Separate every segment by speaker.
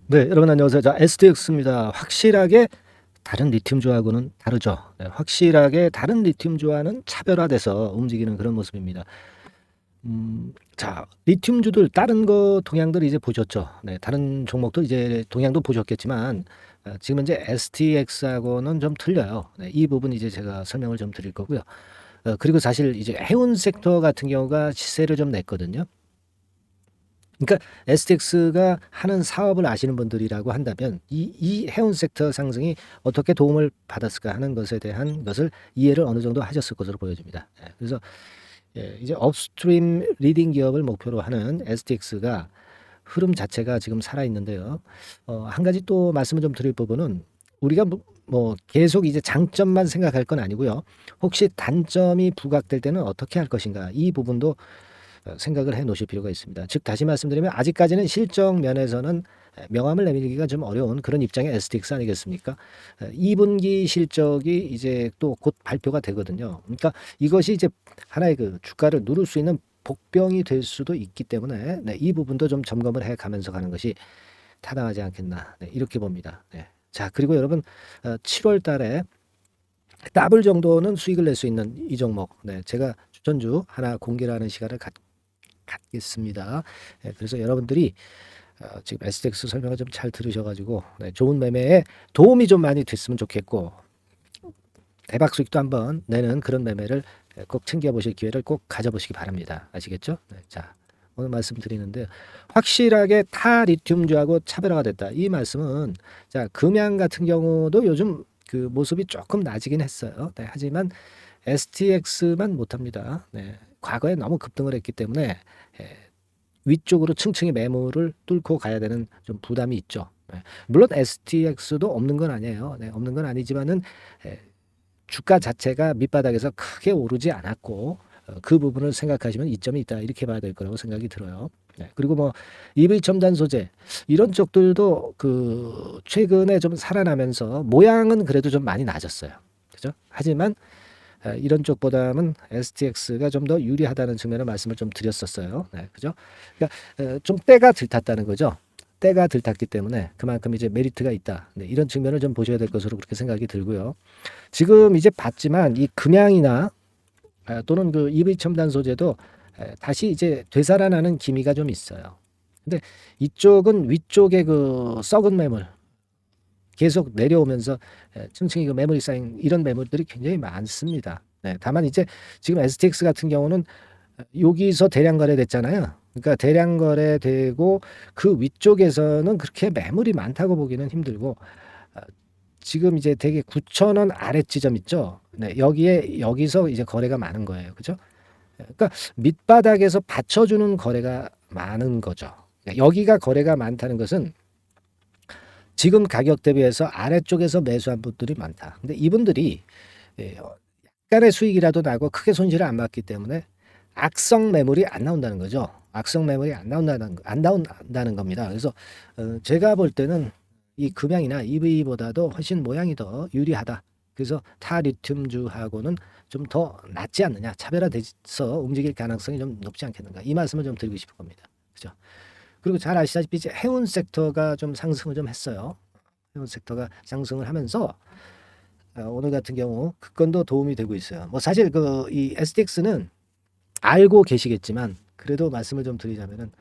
Speaker 1: 네, 여러분 안녕하세요. 자, STX입니다. 확실하게 다른 리튬주하고는 다르죠. 네, 확실하게 다른 리튬주와는 차별화돼서 움직이는 그런 모습입니다. 자, 리튬주들 다른 거 동향들 이제 보셨죠? 네, 다른 종목도 이제 동향도 보셨겠지만 지금 이제 STX하고는 좀 틀려요. 네, 이 부분 이제 제가 설명을 좀 드릴 거고요. 그리고 사실 이제 해운 섹터 같은 경우가 시세를 좀 냈거든요. 그러니까 STX가 하는 사업을 아시는 분들이라고 한다면 이 해운 섹터 상승이 어떻게 도움을 받았을까 하는 것에 대한 것을 이해를 어느 정도 하셨을 것으로 보여집니다. 그래서 이제 업스트림 리딩 기업을 목표로 하는 STX가 흐름 자체가 지금 살아 있는데요. 한 가지 또 말씀을 좀 드릴 부분은 우리가 뭐 계속 이제 장점만 생각할 건 아니고요. 혹시 단점이 부각될 때는 어떻게 할 것인가 이 부분도 생각을 해 놓으실 필요가 있습니다. 즉 다시 말씀드리면 아직까지는 실적 면에서는 명함을 내밀기가 좀 어려운 그런 입장의 STX 아니겠습니까? 2분기 실적이 이제 또 곧 발표가 되거든요. 그러니까 이것이 이제 하나의 그 주가를 누를 수 있는 복병이 될 수도 있기 때문에 네, 이 부분도 좀 점검을 해 가면서 가는 것이 타당하지 않겠나 네, 이렇게 봅니다. 네. 자 그리고 여러분 7월 달에 더블 정도는 수익을 낼 수 있는 이 종목 네, 제가 추천주 하나 공개를 하는 시간을 갖겠습니다. 그래서 여러분들이 지금 STX 설명을 좀 잘 들으셔가지고 네, 좋은 매매에 도움이 좀 많이 됐으면 좋겠고 대박 수익도 한번 내는 그런 매매를 꼭 챙겨보실 기회를 꼭 가져보시기 바랍니다. 아시겠죠? 네, 자 오늘 말씀드리는데 확실하게 타 리튬주하고 차별화가 됐다. 이 말씀은 자 금양 같은 경우도 요즘 그 모습이 조금 나아지긴 했어요. 네, 하지만 STX만 못합니다. 네, 과거에 너무 급등을 했기 때문에 위쪽으로 층층이 매물을 뚫고 가야 되는 좀 부담이 있죠. 물론 STX도 없는 건 아니에요. 네, 없는 건 아니지만은 주가 자체가 밑바닥에서 크게 오르지 않았고 그 부분을 생각하시면 이점이 있다 이렇게 봐야 될 거라고 생각이 들어요. 네, 그리고 뭐 EV 첨단 소재 이런 쪽들도 그 최근에 좀 살아나면서 모양은 그래도 좀 많이 낮았어요. 그죠? 하지만 이런 쪽보다는 STX가 좀 더 유리하다는 측면을 말씀을 좀 드렸었어요. 네, 그죠? 그러니까 좀 때가 들탔다는 거죠. 때가 들탔기 때문에 그만큼 이제 메리트가 있다. 네, 이런 측면을 좀 보셔야 될 것으로 그렇게 생각이 들고요. 지금 이제 봤지만 이 금양이나 또는 그 EV 첨단 소재도 다시 이제 되살아나는 기미가 좀 있어요. 근데 이쪽은 위쪽에 그 썩은 매물 계속 내려오면서 층층이 그 매물이 쌓인 이런 매물들이 굉장히 많습니다. 네, 다만 이제 지금 STX 같은 경우는 여기서 대량 거래됐잖아요. 그러니까 대량 거래되고 그 위쪽에서는 그렇게 매물이 많다고 보기는 힘들고 지금 이제 되게 9천 원 아래 지점 있죠. 네, 여기서 이제 거래가 많은 거예요. 그죠? 그러니까 밑바닥에서 받쳐주는 거래가 많은 거죠. 그러니까 여기가 거래가 많다는 것은 지금 가격 대비해서 아래쪽에서 매수한 분들이 많다. 근데 이분들이 약간의 수익이라도 나고 크게 손실을 안 봤기 때문에 악성 매물이 안 나온다는 거죠. 악성 매물이 안 나온다는 겁니다. 그래서 제가 볼 때는 이 금양이나 EV보다도 훨씬 모양이 더 유리하다. 그래서 타 리튬주하고는 좀 더 낫지 않느냐, 차별화돼서 움직일 가능성이 좀 높지 않겠는가, 이 말씀을 좀 드리고 싶은 겁니다. 그죠? 그리고 잘 아시다시피 이제 해운 섹터가 좀 상승을 좀 했어요. 해운 섹터가 상승을 하면서 오늘 같은 경우 그건도 도움이 되고 있어요. 뭐 사실 그 이 STX는 알고 계시겠지만 그래도 말씀을 좀 드리자면은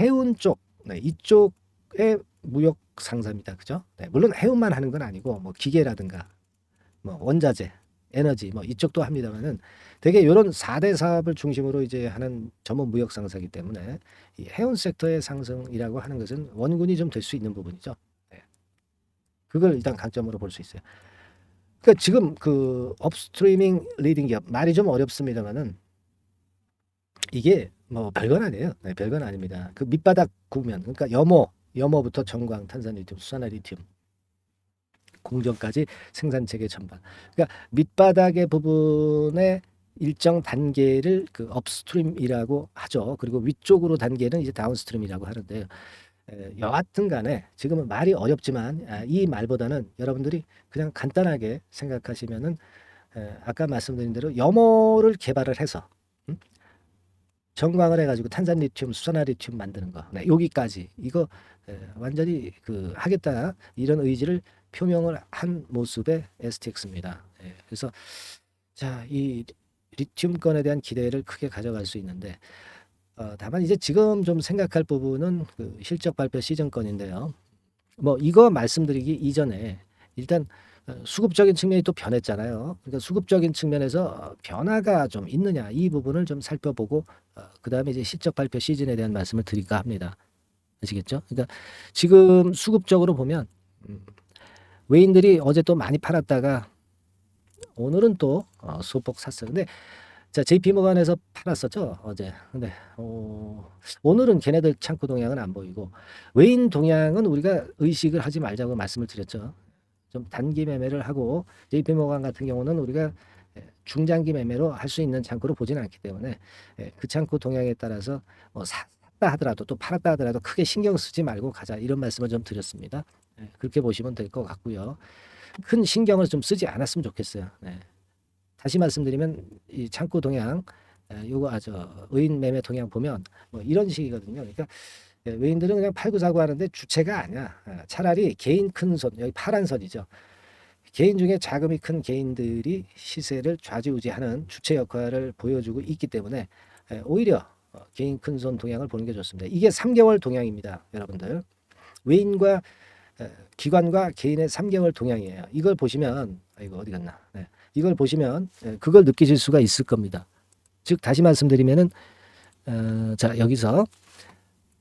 Speaker 1: 해운 쪽, 네, 이쪽의 무역 상사입니다. 그죠? 네, 물론 해운만 하는 건 아니고 뭐 기계라든가 뭐 원자재, 에너지 뭐 이쪽도 합니다만은 되게 이런 4대 사업을 중심으로 이제 하는 전문 무역 상사이기 때문에 이 해운 섹터의 상승이라고 하는 것은 원군이 좀 될 수 있는 부분이죠. 네, 그걸 일단 강점으로 볼 수 있어요. 그러니까 지금 그 업스트리밍 리딩 기업 말이 좀 어렵습니다만은 이게 뭐 별건 아니에요. 네, 별건 아닙니다. 그 밑바닥 국면, 그러니까 염호부터 정광, 탄산리튬, 수산화리튬, 공정까지 생산 체계 전반. 그러니까 밑바닥의 부분에 일정 단계를 그 업스트림이라고 하죠. 그리고 위쪽으로 단계는 이제 다운스트림이라고 하는데요. 여하튼 간에 지금은 말이 어렵지만 이 말보다는 여러분들이 그냥 간단하게 생각하시면은 아까 말씀드린 대로 염호를 개발을 해서 정광을 해가지고 탄산 리튬, 수산화 리튬 만드는 거. 네, 여기까지 이거 완전히 그 하겠다 이런 의지를 표명을 한 모습의 STX입니다. 그래서 자, 이 리튬 건에 대한 기대를 크게 가져갈 수 있는데 다만 이제 지금 좀 생각할 부분은 그 실적 발표 시즌 건인데요. 뭐 이거 말씀드리기 이전에 일단 수급적인 측면이 또 변했잖아요. 그러니까 수급적인 측면에서 변화가 좀 있느냐 이 부분을 좀 살펴보고 그다음에 이제 실적 발표 시즌에 대한 말씀을 드릴까 합니다. 아시겠죠? 그러니까 지금 수급적으로 보면 외인들이 어제 또 많이 팔았다가 오늘은 또 소폭 샀어요. 근데 자, JP모간에서 팔았었죠 어제. 근데 오늘은 걔네들 창구 동향은 안 보이고 외인 동향은 우리가 의식을 하지 말자고 말씀을 드렸죠. 좀 단기 매매를 하고 JP모간 같은 경우는 우리가 중장기 매매로 할 수 있는 창구로 보지는 않기 때문에 그 창구 동향에 따라서 뭐 샀다 하더라도 또 팔았다 하더라도 크게 신경 쓰지 말고 가자 이런 말씀을 좀 드렸습니다. 그렇게 보시면 될 것 같고요. 큰 신경을 좀 쓰지 않았으면 좋겠어요. 다시 말씀드리면 이 창구 동향 요거 의인 매매 동향 보면 뭐 이런 식이거든요. 그러니까 외인들은 그냥 팔고 사고 하는데 주체가 아니야. 차라리 개인 큰 손, 여기 파란 선이죠. 개인 중에 자금이 큰 개인들이 시세를 좌지우지하는 주체 역할을 보여주고 있기 때문에 오히려 개인 큰 손 동향을 보는 게 좋습니다. 이게 3개월 동향입니다. 여러분들. 외인과 기관과 개인의 3개월 동향이에요. 이걸 보시면 이거 어디 갔나? 이걸 보시면 그걸 느끼실 수가 있을 겁니다. 즉 다시 말씀드리면은 자 여기서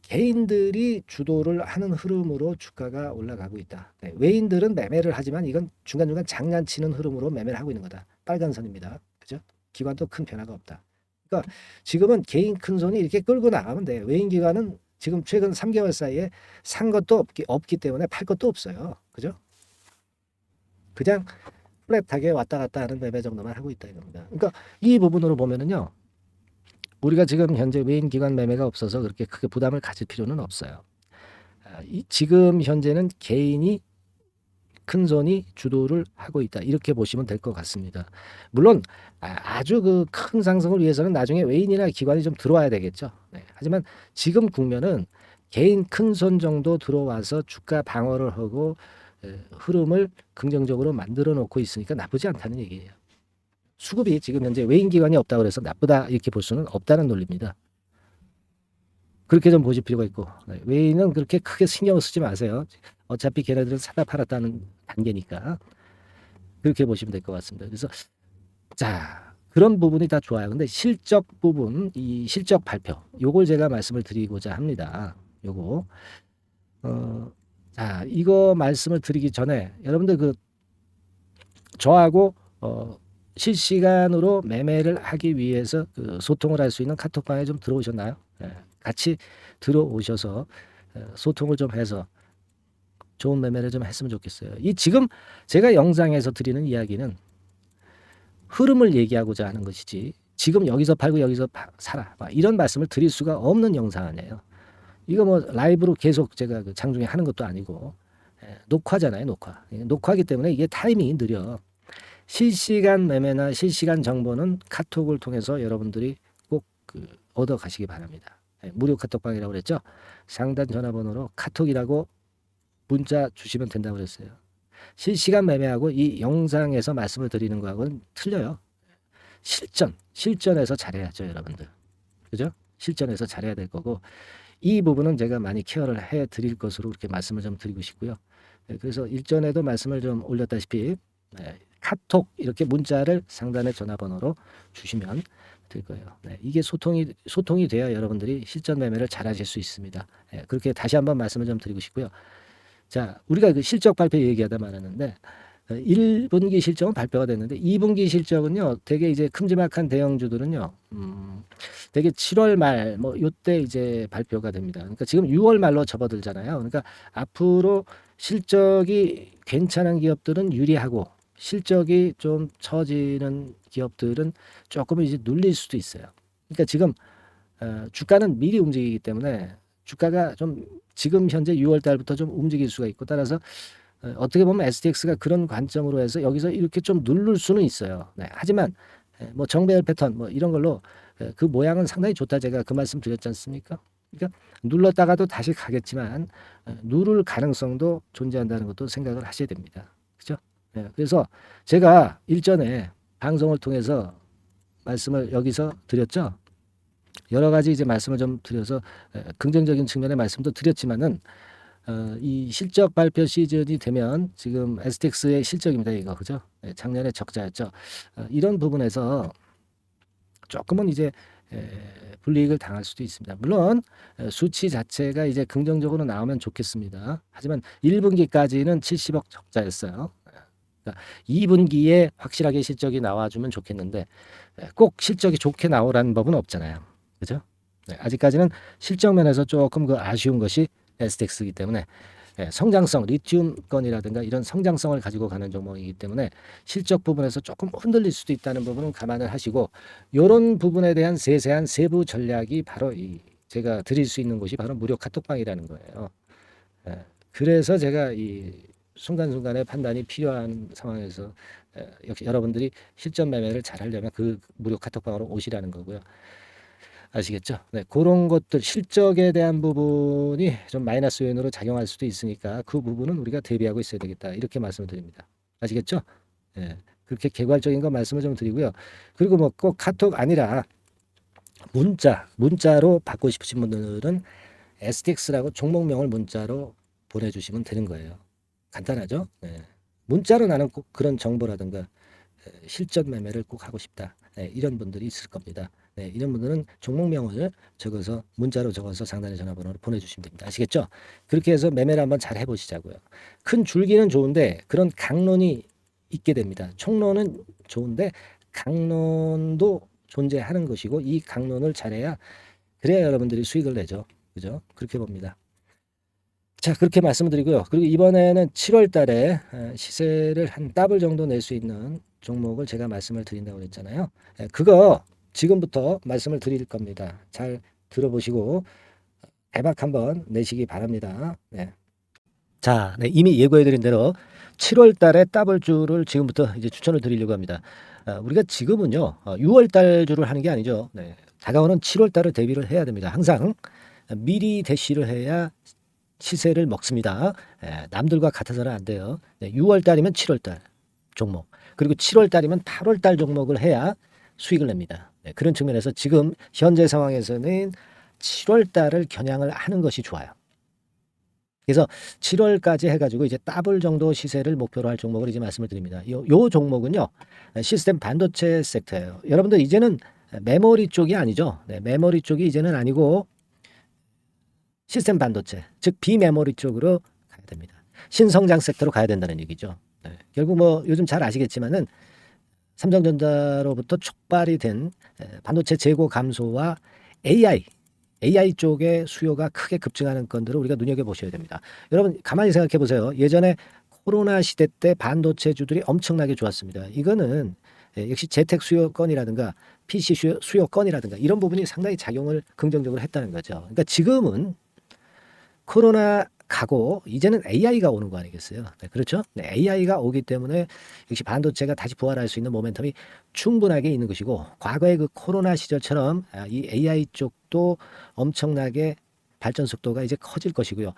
Speaker 1: 개인들이 주도를 하는 흐름으로 주가가 올라가고 있다. 외인들은 매매를 하지만 이건 중간중간 장난치는 흐름으로 매매를 하고 있는 거다. 빨간 선입니다. 그죠? 기관도 큰 변화가 없다. 그러니까 지금은 개인 큰 손이 이렇게 끌고 나가면 돼. 외인 기관은 지금 최근 3개월 사이에 산 것도 없기 때문에 팔 것도 없어요. 그죠? 그냥 플랫하게 왔다 갔다 하는 매매 정도만 하고 있다 이겁니다. 그러니까 이 부분으로 보면은요. 우리가 지금 현재 외인 기관 매매가 없어서 그렇게 크게 부담을 가질 필요는 없어요. 지금 현재는 개인이 큰 손이 주도를 하고 있다. 이렇게 보시면 될 것 같습니다. 물론 아주 그 큰 상승을 위해서는 나중에 외인이나 기관이 좀 들어와야 되겠죠. 하지만 지금 국면은 개인 큰 손 정도 들어와서 주가 방어를 하고 흐름을 긍정적으로 만들어 놓고 있으니까 나쁘지 않다는 얘기예요. 수급이 지금 현재 외인 기관이 없다고 해서 나쁘다 이렇게 볼 수는 없다는 논리입니다. 그렇게 좀 보실 필요가 있고 외인은 그렇게 크게 신경을 쓰지 마세요. 어차피 걔네들은 사다 팔았다는 단계니까 그렇게 보시면 될 것 같습니다. 그래서 자 그런 부분이 다 좋아요. 근데 실적 부분 이 실적 발표 요걸 제가 말씀을 드리고자 합니다. 요거 자 이거 말씀을 드리기 전에 여러분들 그 저하고 실시간으로 매매를 하기 위해서 그 소통을 할 수 있는 카톡방에 좀 들어오셨나요? 같이 들어오셔서 소통을 좀 해서 좋은 매매를 좀 했으면 좋겠어요. 이 지금 제가 영상에서 드리는 이야기는 흐름을 얘기하고자 하는 것이지 지금 여기서 팔고 여기서 사라 이런 말씀을 드릴 수가 없는 영상 아니에요. 이거 뭐 라이브로 계속 제가 그 장중에 하는 것도 아니고 녹화잖아요. 녹화하기 때문에 이게 타이밍이 느려. 실시간 매매나 실시간 정보는 카톡을 통해서 여러분들이 꼭 얻어 가시기 바랍니다. 무료 카톡방이라고 그랬죠. 상단 전화번호로 카톡이라고 문자 주시면 된다고 그랬어요. 실시간 매매하고 이 영상에서 말씀을 드리는 거하고는 틀려요. 실전에서 잘해야죠, 여러분들. 그죠? 실전에서 잘해야 될 거고 이 부분은 제가 많이 케어를 해 드릴 것으로 그렇게 말씀을 좀 드리고 싶고요. 그래서 일전에도 말씀을 좀 올렸다시피 카톡 이렇게 문자를 상단의 전화번호로 주시면 될 거예요. 이게 소통이 돼야 여러분들이 실전 매매를 잘 하실 수 있습니다. 그렇게 다시 한번 말씀을 좀 드리고 싶고요. 자, 우리가 그 실적 발표 얘기하다 말았는데 1분기 실적은 발표가 됐는데 2분기 실적은요. 되게 이제 큼지막한 대형주들은요. 되게 7월 말 뭐 요때 이제 발표가 됩니다. 그러니까 지금 6월 말로 접어들잖아요. 그러니까 앞으로 실적이 괜찮은 기업들은 유리하고 실적이 좀 처지는 기업들은 조금 이제 눌릴 수도 있어요. 그러니까 지금 주가는 미리 움직이기 때문에 주가가 좀 지금 현재 6월 달부터 좀 움직일 수가 있고 따라서 어떻게 보면 STX가 그런 관점으로 해서 여기서 이렇게 좀 누를 수는 있어요. 하지만 뭐 정배열 패턴 뭐 이런 걸로 그 모양은 상당히 좋다 제가 그 말씀 드렸지 않습니까? 그러니까 눌렀다가도 다시 가겠지만 누를 가능성도 존재한다는 것도 생각을 하셔야 됩니다. 그렇죠? 그래서 제가 일전에 방송을 통해서 말씀을 여기서 드렸죠. 여러 가지 이제 말씀을 좀 드려서 긍정적인 측면의 말씀도 드렸지만은 이 실적 발표 시즌이 되면 지금 STX의 실적입니다. 이거 그죠? 작년에 적자였죠. 이런 부분에서 조금은 이제 불이익을 당할 수도 있습니다. 물론 수치 자체가 이제 긍정적으로 나오면 좋겠습니다. 하지만 1분기까지는 70억 적자였어요. 그러니까 2분기에 확실하게 실적이 나와주면 좋겠는데 꼭 실적이 좋게 나오라는 법은 없잖아요. 그죠? 아직까지는 실적 면에서 조금 그 아쉬운 것이 STX이기 때문에 성장성, 리튬 건이라든가 이런 성장성을 가지고 가는 종목이기 때문에 실적 부분에서 조금 흔들릴 수도 있다는 부분은 감안을 하시고 이런 부분에 대한 세세한 세부 전략이 바로 제가 드릴 수 있는 곳이 바로 무료 카톡방이라는 거예요. 그래서 제가 이 순간순간의 판단이 필요한 상황에서 역시 여러분들이 실전 매매를 잘 하려면 그 무료 카톡방으로 오시라는 거고요. 아시겠죠? 네, 그런 것들 실적에 대한 부분이 좀 마이너스 요인으로 작용할 수도 있으니까 그 부분은 우리가 대비하고 있어야 되겠다 이렇게 말씀을 드립니다. 아시겠죠? 네, 그렇게 개괄적인 거 말씀을 좀 드리고요. 그리고 뭐 꼭 카톡 아니라 문자로 받고 싶으신 분들은 STX라고 종목명을 문자로 보내주시면 되는 거예요. 간단하죠? 네. 문자로 나는 꼭 그런 정보라든가 실전 매매를 꼭 하고 싶다. 이런 분들이 있을 겁니다. 이런 분들은 종목명을 적어서 문자로 적어서 상단의 전화번호로 보내주시면 됩니다. 아시겠죠? 그렇게 해서 매매를 한번 잘 해보시자고요. 큰 줄기는 좋은데 그런 강론이 있게 됩니다. 총론은 좋은데 강론도 존재하는 것이고 이 강론을 잘해야 그래야 여러분들이 수익을 내죠. 그죠? 그렇게 봅니다. 자, 그렇게 말씀드리고요. 그리고 이번에는 7월 달에 시세를 한 더블 정도 낼 수 있는 종목을 제가 말씀을 드린다고 했잖아요. 그거 지금부터 말씀을 드릴 겁니다. 잘 들어보시고 대박 한번 내시기 바랍니다. 네. 자, 이미 예고해드린 대로 7월 달에 더블주를 지금부터 이제 추천을 드리려고 합니다. 우리가 지금은요, 6월 달주를 하는 게 아니죠. 다가오는 7월 달을 대비를 해야 됩니다. 항상 미리 대시를 해야 시세를 먹습니다. 남들과 같아서는 안 돼요. 6월 달이면 7월 달 종목, 그리고 7월 달이면 8월 달 종목을 해야 수익을 냅니다. 그런 측면에서 지금 현재 상황에서는 7월 달을 겨냥을 하는 것이 좋아요. 그래서 7월까지 해가지고 이제 더블 정도 시세를 목표로 할 종목을 이제 말씀을 드립니다. 요 종목은요, 시스템 반도체 섹터예요. 여러분들 이제는 메모리 쪽이 아니죠. 메모리 쪽이 이제는 아니고 시스템 반도체, 즉 비메모리 쪽으로 가야 됩니다. 신성장 섹터로 가야 된다는 얘기죠. 결국 뭐 요즘 잘 아시겠지만은 삼성전자로부터 촉발이 된 반도체 재고 감소와 AI 쪽의 수요가 크게 급증하는 건들을 우리가 눈여겨보셔야 됩니다. 여러분 가만히 생각해 보세요. 예전에 코로나 시대 때 반도체주들이 엄청나게 좋았습니다. 이거는 역시 재택 수요건이라든가 PC 수요건이라든가 이런 부분이 상당히 작용을 긍정적으로 했다는 거죠. 그러니까 지금은 코로나 가고 이제는 AI가 오는 거 아니겠어요? 그렇죠? AI가 오기 때문에 역시 반도체가 다시 부활할 수 있는 모멘텀이 충분하게 있는 것이고, 과거의 그 코로나 시절처럼 이 AI 쪽도 엄청나게 발전 속도가 이제 커질 것이고요.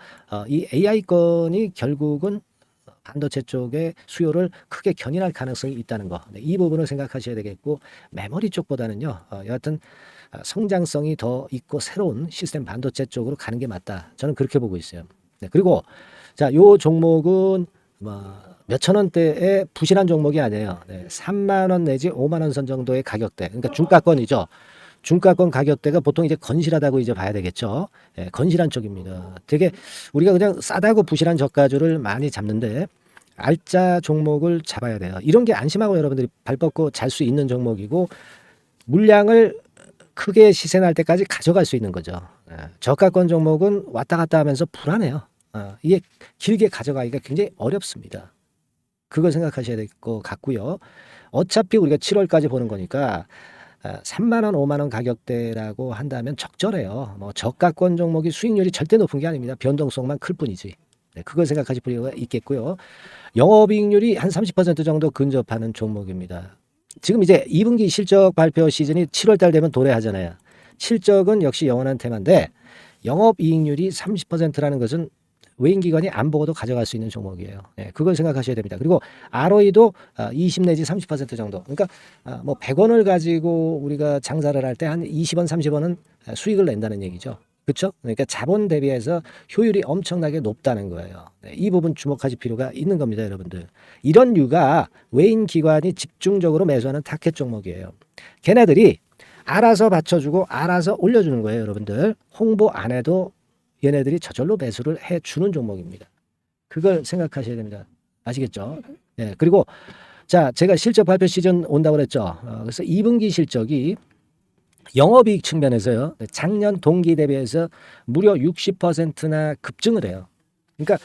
Speaker 1: 이 AI 건이 결국은 반도체 쪽의 수요를 크게 견인할 가능성이 있다는 거. 이 부분을 생각하셔야 되겠고, 메모리 쪽보다는요, 여하튼 성장성이 더 있고 새로운 시스템 반도체 쪽으로 가는 게 맞다. 저는 그렇게 보고 있어요. 그리고 자, 요 종목은 몇천 원대의 부실한 종목이 아니에요. 3만 원 내지 5만 원 선 정도의 가격대. 그러니까 중가권이죠. 중가권 가격대가 보통 이제 건실하다고 이제 봐야 되겠죠. 건실한 쪽입니다. 되게 우리가 그냥 싸다고 부실한 저가주를 많이 잡는데 알짜 종목을 잡아야 돼요. 이런 게 안심하고 여러분들이 발 뻗고 잘 수 있는 종목이고, 물량을 크게 시세 날 때까지 가져갈 수 있는 거죠. 저가권 종목은 왔다 갔다 하면서 불안해요. 이게 길게 가져가기가 굉장히 어렵습니다. 그걸 생각하셔야 될 것 같고요. 어차피 우리가 7월까지 보는 거니까 3만 원, 5만 원 가격대라고 한다면 적절해요. 뭐 저가권 종목이 수익률이 절대 높은 게 아닙니다. 변동성만 클 뿐이지. 그걸 생각하실 필요가 있겠고요. 영업이익률이 한 30% 정도 근접하는 종목입니다. 지금 이제 2분기 실적 발표 시즌이 7월 달 되면 도래하잖아요. 실적은 역시 영원한 테마인데 영업이익률이 30%라는 것은 외인기관이 안 보고도 가져갈 수 있는 종목이에요. 네, 그걸 생각하셔야 됩니다. 그리고 ROE도 20 내지 30% 정도. 그러니까 뭐 100원을 가지고 우리가 장사를 할 때 한 20원, 30원은 수익을 낸다는 얘기죠. 그렇죠? 그러니까 자본 대비해서 효율이 엄청나게 높다는 거예요. 네, 이 부분 주목하실 필요가 있는 겁니다, 여러분들. 이런 류가 외인 기관이 집중적으로 매수하는 타켓 종목이에요. 걔네들이 알아서 받쳐주고 알아서 올려주는 거예요, 여러분들. 홍보 안 해도 얘네들이 저절로 매수를 해주는 종목입니다. 그걸 생각하셔야 됩니다. 아시겠죠? 예, 그리고 자, 제가 실적 발표 시즌 온다고 그랬죠. 그래서 2분기 실적이 영업이익 측면에서요. 작년 동기 대비해서 무려 60%나 급증을 해요. 그러니까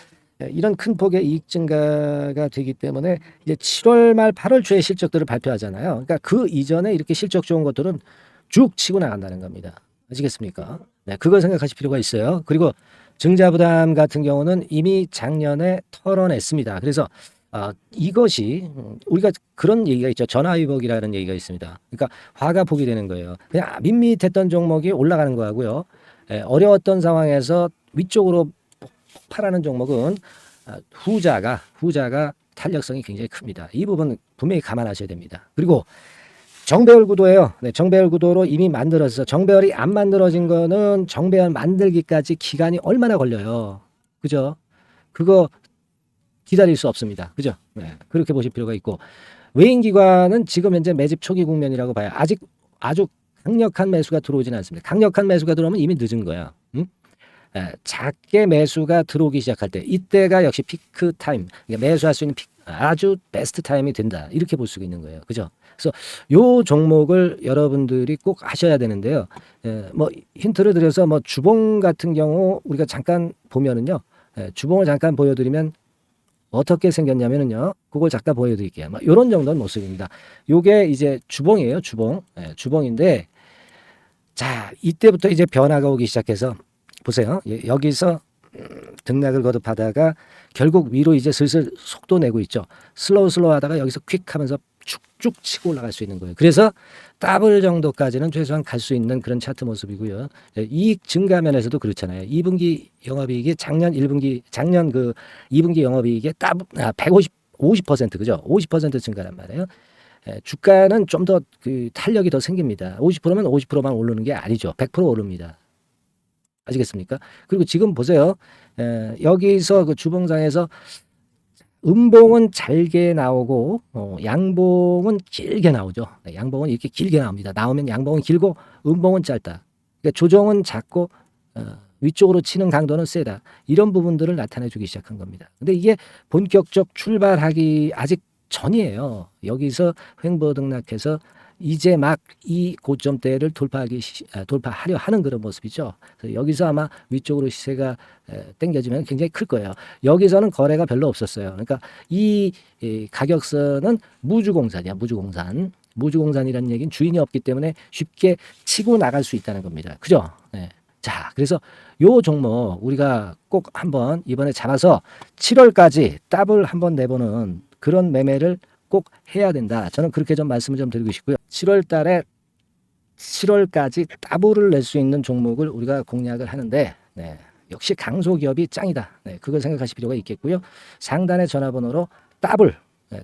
Speaker 1: 이런 큰 폭의 이익 증가가 되기 때문에 이제 7월 말 8월 초에 실적들을 발표하잖아요. 그러니까 그 이전에 이렇게 실적 좋은 것들은 쭉 치고 나간다는 겁니다. 아시겠습니까? 네, 그걸 생각하실 필요가 있어요. 그리고 증자부담 같은 경우는 이미 작년에 털어냈습니다. 그래서 이것이 우리가 그런 얘기가 있죠. 전화위복이라는 얘기가 있습니다. 그러니까 화가 복이 되는 거예요. 그냥 밋밋했던 종목이 올라가는 거하고요. 어려웠던 상황에서 위쪽으로 폭발하는 종목은 후자가 탄력성이 굉장히 큽니다. 이 부분 분명히 감안하셔야 됩니다. 그리고 정배열 구도예요. 네, 정배열 구도로 이미 만들어서 정배열이 안 만들어진 거는 정배열 만들기까지 기간이 얼마나 걸려요. 그죠? 그거 기다릴 수 없습니다. 그죠? 네, 그렇게 보실 필요가 있고 외인기관은 지금 현재 매집 초기 국면이라고 봐요. 아직 아주 강력한 매수가 들어오지는 않습니다. 강력한 매수가 들어오면 이미 늦은 거야. 응? 작게 매수가 들어오기 시작할 때 이때가 역시 피크 타임, 그러니까 매수할 수 있는 아주 베스트 타임이 된다. 이렇게 볼 수가 있는 거예요. 그죠? 그래서 요 종목을 여러분들이 꼭 하셔야 되는데요. 뭐 힌트를 드려서 뭐 주봉 같은 경우 우리가 잠깐 보면은요. 주봉을 잠깐 보여드리면 어떻게 생겼냐면은요. 그걸 잠깐 보여드릴게요. 뭐 이런 정도는 모습입니다. 요게 이제 주봉이에요. 주봉. 주봉인데 자 이때부터 이제 변화가 오기 시작해서 보세요. 여기서 등락을 거듭하다가 결국 위로 이제 슬슬 속도 내고 있죠. 슬로우 하다가 여기서 퀵 하면서 쭉쭉 치고 올라갈 수 있는 거예요. 그래서 더블 정도까지는 최소한 갈 수 있는 그런 차트 모습이고요. 이익 증가 면에서도 그렇잖아요. 2분기 영업이익이 작년 그 2분기 영업이익의 50% 그죠? 50% 증가란 말이에요. 주가는 좀 더 그 탄력이 더 생깁니다. 50%면 50%만 오르는 게 아니죠. 100% 오릅니다. 아시겠습니까? 그리고 지금 보세요. 여기서 그 주봉상에서 음봉은 잘게 나오고 양봉은 길게 나오죠. 양봉은 이렇게 길게 나옵니다. 나오면 양봉은 길고 음봉은 짧다. 그러니까 조정은 작고 위쪽으로 치는 강도는 세다. 이런 부분들을 나타내 주기 시작한 겁니다. 근데 이게 본격적 출발하기 아직 전이에요. 여기서 횡보 등락해서 이제 막 이 고점대를 돌파하려 하는 그런 모습이죠. 그래서 여기서 아마 위쪽으로 시세가 당겨지면 굉장히 클 거예요. 여기서는 거래가 별로 없었어요. 그러니까 이 가격선은 무주공산이야. 무주공산이라는 얘기는 주인이 없기 때문에 쉽게 치고 나갈 수 있다는 겁니다. 그죠? 네. 자, 그래서 요 종목 우리가 꼭 한번 이번에 잡아서 7월까지 더블 한번 내보는 그런 매매를 꼭 해야 된다. 저는 그렇게 좀 말씀을 좀 드리고 싶고요. 7월 달에 7월까지 더블을 낼 수 있는 종목을 우리가 공략을 하는데 네, 역시 강소기업이 짱이다. 네, 그걸 생각하실 필요가 있겠고요. 상단의 전화번호로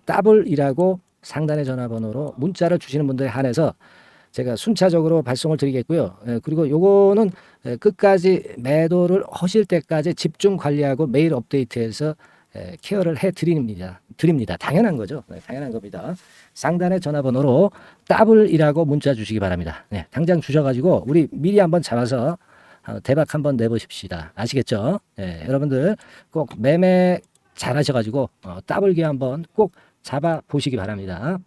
Speaker 1: 더블이라고 상단의 전화번호로 문자를 주시는 분들에 한해서 제가 순차적으로 발송을 드리겠고요. 그리고 요거는 끝까지 매도를 하실 때까지 집중 관리하고 매일 업데이트해서 케어를 해 드립니다. 당연한 거죠. 네, 당연한 겁니다. 상단의 전화번호로 더블이라고 문자 주시기 바랍니다. 네, 당장 주셔가지고 우리 미리 한번 잡아서 대박 한번 내보십시다. 아시겠죠? 네, 여러분들 꼭 매매 잘 하셔가지고 더블기 한번 꼭 잡아 보시기 바랍니다.